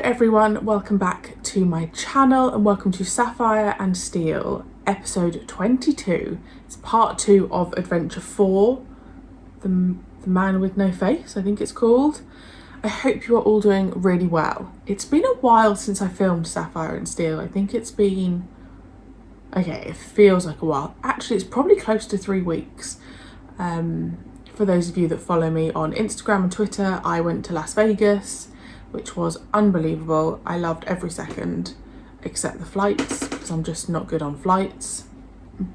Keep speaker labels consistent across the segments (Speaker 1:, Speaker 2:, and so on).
Speaker 1: everyone, welcome back to my channel and welcome to Sapphire and Steel, episode 22. It's part 2 of Adventure 4, the Man with No Face, I think it's called. I hope you are all doing really well. It's been a while since I filmed Sapphire and Steel. I think it's been, okay, it feels like a while. Actually, it's probably close to 3 weeks. For those of you that follow me on Instagram and Twitter, I went to Las Vegas, which was unbelievable. I loved every second except the flights because I'm just not good on flights.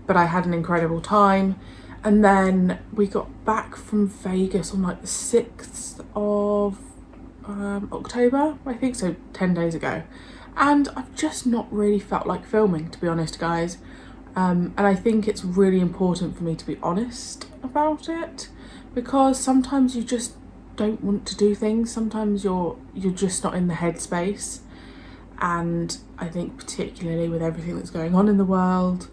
Speaker 1: But I had an incredible time. And then we got back from Vegas on like the 6th of October, I think, so 10 days ago. And I've just not really felt like filming, to be honest, guys. And I think it's really important for me to be honest about it, because sometimes you just don't want to do things. Sometimes you're just not in the headspace, and I think particularly with everything that's going on in the world,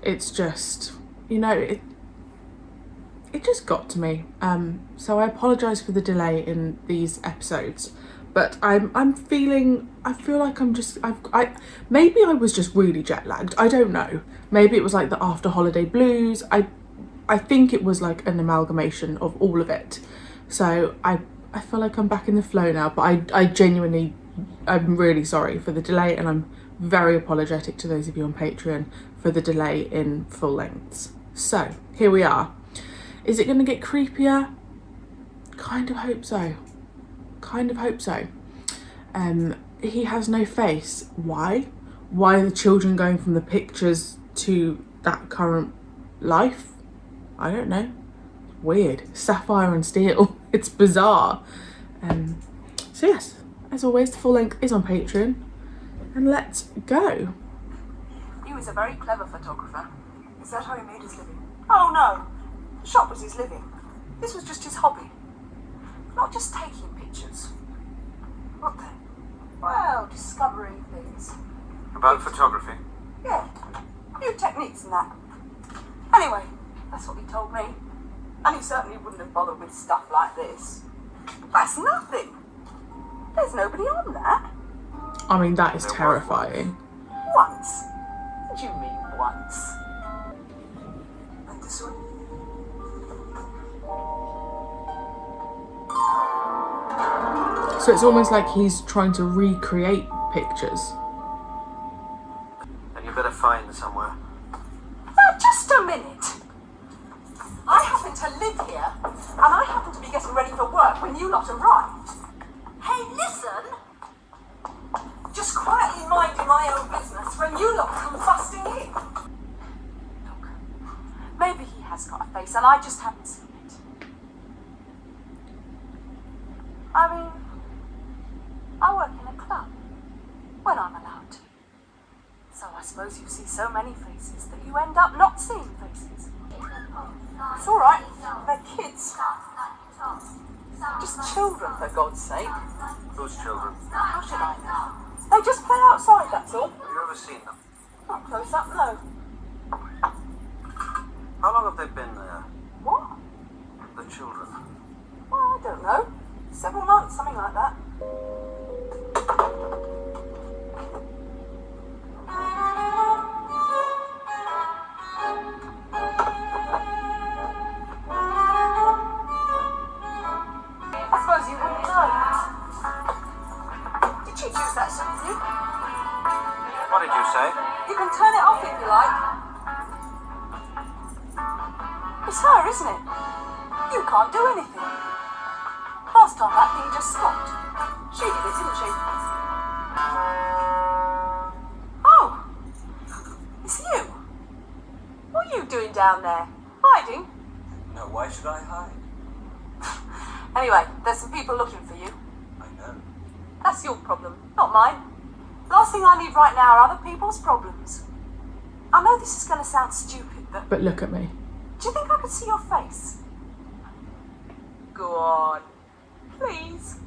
Speaker 1: it's just, you know, it just got to me. So I apologise for the delay in these episodes, but I feel like maybe I was just really jet lagged. I don't know. Maybe it was like the after holiday blues. I think it was like an amalgamation of all of it. So I feel like I'm back in the flow now, but I'm really sorry for the delay, and I'm very apologetic to those of you on Patreon for the delay in full lengths. So here we are. Is it going to get creepier? Kind of hope so. He has no face. Why? Why are the children going from the pictures to that current life? I don't know. Weird. Sapphire and Steel. It's bizarre. So yes, as always, the full length is on Patreon. And let's go.
Speaker 2: He was a very clever photographer. Is that how he made his living? Oh no. The shop was his living. This was just his hobby. Not just taking pictures. What then? Well, discovering things.
Speaker 3: About photography?
Speaker 2: Yeah. New techniques and that. Anyway, that's what he told me. And he certainly wouldn't have bothered with stuff like this. That's nothing. There's nobody on that.
Speaker 1: I mean, that is terrifying.
Speaker 2: Once? What do you mean, once? And this one?
Speaker 1: So it's almost like he's trying to recreate pictures.
Speaker 3: Then you better find somewhere.
Speaker 2: Now, just a minute. I happen to live here, and I happen to be getting ready for work when you lot arrived. Hey, listen! Just quietly minding my own business when you lot come busting in. Look, maybe he has got a face and I just haven't seen it. I mean, I work in a club when I'm allowed to. So I suppose you see so many faces that you end up not seeing faces. It's all right, they're kids. Just children, for God's sake.
Speaker 3: Whose children?
Speaker 2: How should I know? They just play outside, that's all.
Speaker 3: Have you ever seen them?
Speaker 2: Not close up, no.
Speaker 3: How long have they been there?
Speaker 2: What?
Speaker 3: The children?
Speaker 2: Well, I don't know. Several months, something like that. I suppose you wouldn't know. Did you choose that something?
Speaker 3: What did you say?
Speaker 2: You can turn it off if you like. It's her, isn't it? You can't do anything. Last time that thing just stopped. She did it, didn't she? Oh! It's you. What are you doing down there? Hiding?
Speaker 3: No, why should I hide?
Speaker 2: Anyway, there's some people looking for you.
Speaker 3: I know.
Speaker 2: That's your problem, not mine. Last thing I need right now are other people's problems. I know this is going to sound stupid,
Speaker 1: But look at me.
Speaker 2: do you think I could see your face? Go on. Please.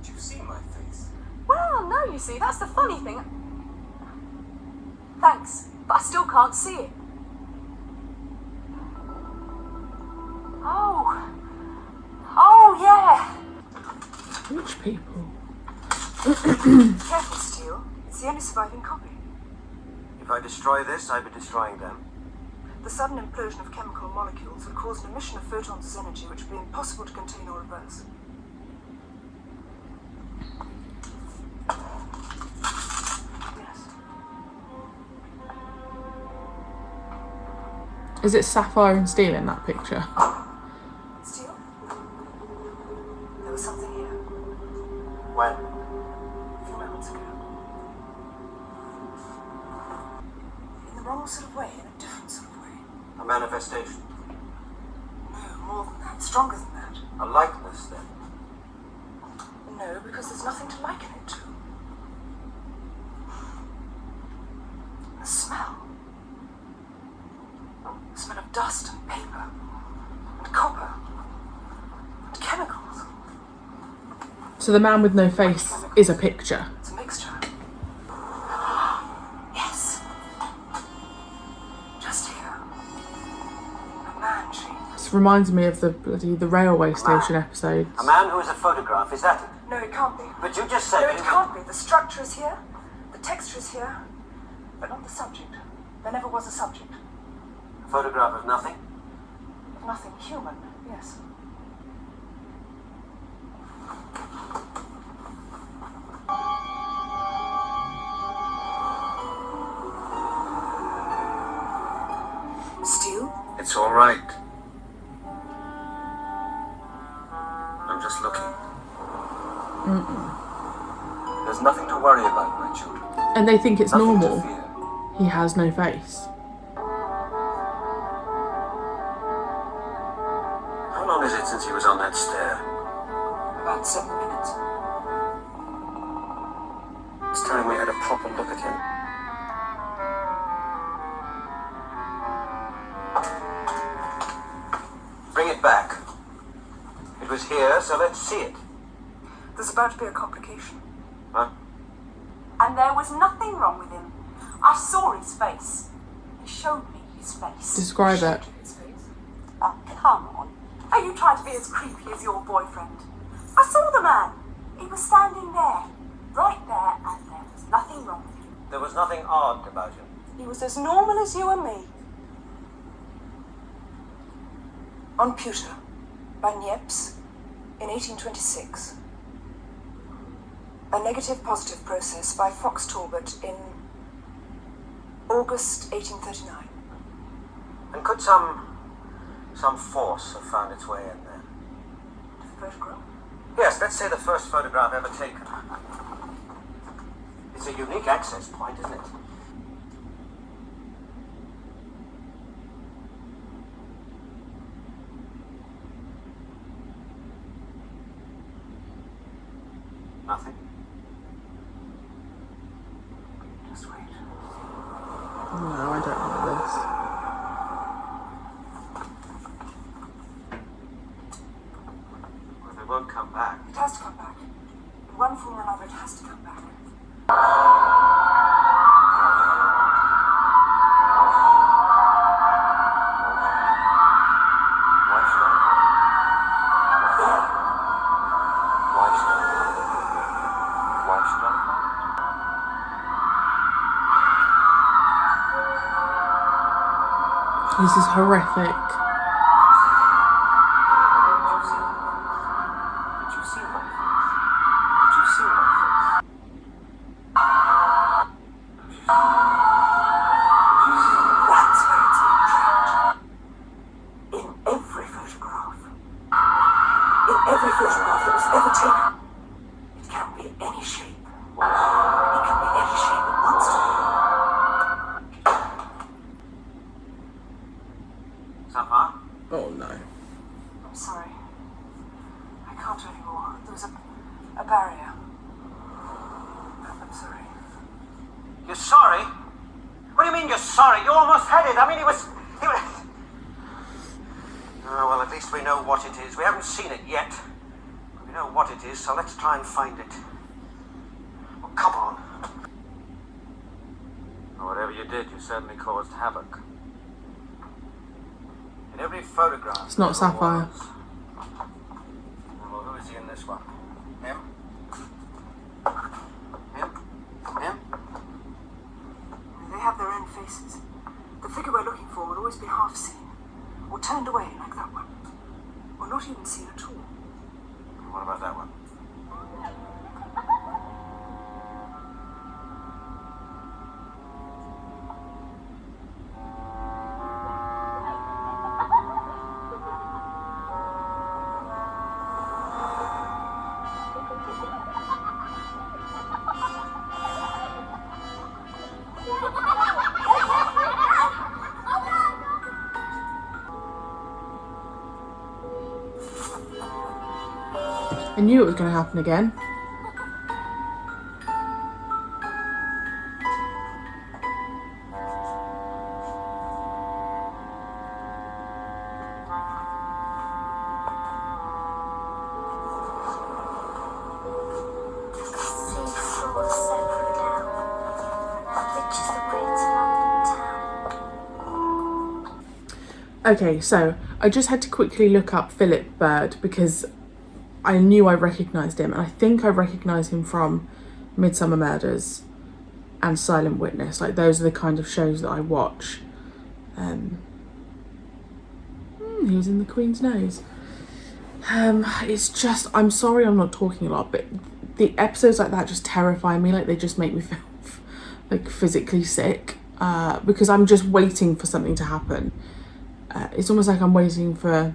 Speaker 3: Did you see my face?
Speaker 2: Well, no, you see, that's the funny thing. Thanks, but I still can't see it. Oh. Oh, yeah.
Speaker 1: Rich people.
Speaker 2: Careful, Steele. It's the only surviving copy.
Speaker 3: If I destroy this, I'd be destroying them.
Speaker 2: The sudden implosion of chemical molecules would cause an emission of photons as energy which would be impossible to contain or reverse. Yes.
Speaker 1: Is it sapphire and steel in that picture?
Speaker 2: Steele? There was something here
Speaker 3: When?
Speaker 2: a few moments ago. In the wrong sort of way, in a different sort of way.
Speaker 3: A manifestation.
Speaker 2: No, more than that, stronger than that.
Speaker 3: A likeness, then.
Speaker 2: No, because there's nothing to liken it to. The smell. The smell of dust and paper and copper and chemicals.
Speaker 1: So the man with no face is a picture.
Speaker 2: It's a mixture. Yes. Just here. A man shape.
Speaker 1: This reminds me of the railway station episodes.
Speaker 3: A man who is a photograph, is that it?
Speaker 2: No, it can't be.
Speaker 3: But you just said
Speaker 2: No,
Speaker 3: that
Speaker 2: it
Speaker 3: it
Speaker 2: can't be. The structure is here. The texture is here. But not the subject. There never was a subject.
Speaker 3: A photograph of nothing?
Speaker 2: Of nothing human, yes. Steele?
Speaker 3: It's all right. I'm just looking. There's nothing to worry about, my children.
Speaker 1: And they think it's
Speaker 3: Nothing
Speaker 1: normal.
Speaker 3: to fear.
Speaker 1: He has no face.
Speaker 3: How long is it since he was on that stair?
Speaker 2: About 7 minutes.
Speaker 3: It's time we had a proper look at him. Bring it back. It was here, so let's see it.
Speaker 2: There's about to be a complication.
Speaker 3: Huh?
Speaker 2: And there was nothing wrong with him. I saw his face. He showed me his face.
Speaker 1: Describe
Speaker 2: He showed
Speaker 1: it.
Speaker 2: you his face? Oh, come on. Are you trying to be as creepy as your boyfriend? I saw the man. He was standing there. Right there, and there was nothing wrong with him.
Speaker 3: There was nothing odd about him.
Speaker 2: He was as normal as you and me. On pewter, by Niepce, in 1826. A negative-positive process by Fox Talbot in August 1839.
Speaker 3: And could some force have found its way in there?
Speaker 2: The photograph?
Speaker 3: Yes, let's say the first photograph ever taken. It's a unique access point, isn't it? Nothing.
Speaker 2: Just wait.
Speaker 1: No, I don't know this.
Speaker 3: Well, they won't come back.
Speaker 2: It has to come back. In one form or another, it has to come back.
Speaker 3: Why should I? Why should I? Why should I?
Speaker 1: This is horrific.
Speaker 3: Did you see my face? Did you see my face?
Speaker 2: That's where it's been trapped. In every photograph. In every photograph that was ever taken. It can be any shape. It can be any shape it wants to be.
Speaker 3: Sapphire?
Speaker 1: Oh no.
Speaker 2: I'm sorry. I can't anymore. There was a barrier. I'm sorry.
Speaker 3: You're sorry? What do you mean you're sorry? You almost had it. I mean, he was... Oh, well, at least we know what it is. We haven't seen it yet. But we know what it is, so let's try and find it. Well, come on. Well, whatever you did, you certainly caused havoc. In every photograph...
Speaker 1: It's not
Speaker 3: there
Speaker 1: Sapphire.
Speaker 3: was. Well, who is he in this one? Him?
Speaker 2: They have their own faces. The figure we're looking for will always be half seen, or turned away like that one, or not even seen at all.
Speaker 3: And what about that one?
Speaker 1: I knew it was going to happen again. Okay, so I just had to quickly look up Philip Bird because I knew I recognised him, and I think I recognise him from Midsummer Murders and Silent Witness. Like, those are the kind of shows that I watch. He was in The Queen's Nose. It's just, I'm sorry I'm not talking a lot, but the episodes like that just terrify me. Like, they just make me feel like physically sick because I'm just waiting for something to happen. It's almost like I'm waiting for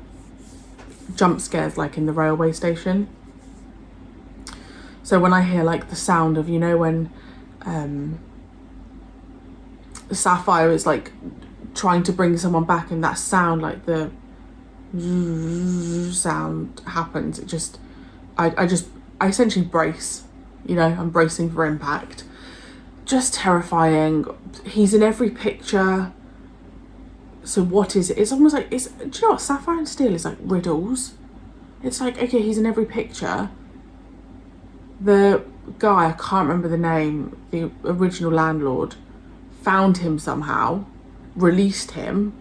Speaker 1: jump scares, like in the railway station. So when I hear like the sound of, you know, when Sapphire is like trying to bring someone back, and that sound, like the sound happens, it just, I essentially brace, you know, I'm bracing for impact. Just terrifying. He's in every picture. So what is it? It's almost like, do you know what? Sapphire and Steel is like riddles. It's like, okay, he's in every picture. The guy, I can't remember the name, the original landlord, found him somehow, released him.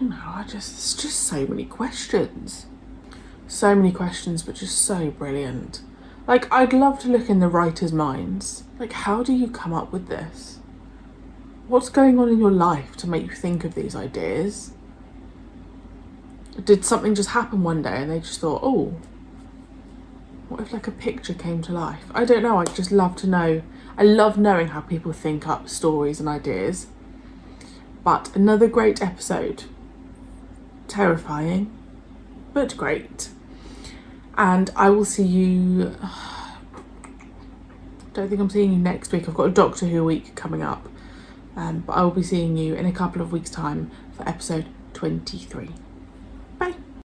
Speaker 1: You know, there's just so many questions. So many questions, but just so brilliant. Like, I'd love to look in the writers' minds. Like, how do you come up with this? What's going on in your life to make you think of these ideas? Did something just happen one day and they just thought, oh, what if like a picture came to life? I don't know, I'd just love to know. I love knowing how people think up stories and ideas. But another great episode. Terrifying, but great. And I will see you, don't think I'm seeing you next week. I've got a Doctor Who week coming up. But I will be seeing you in a couple of weeks' time for episode 23.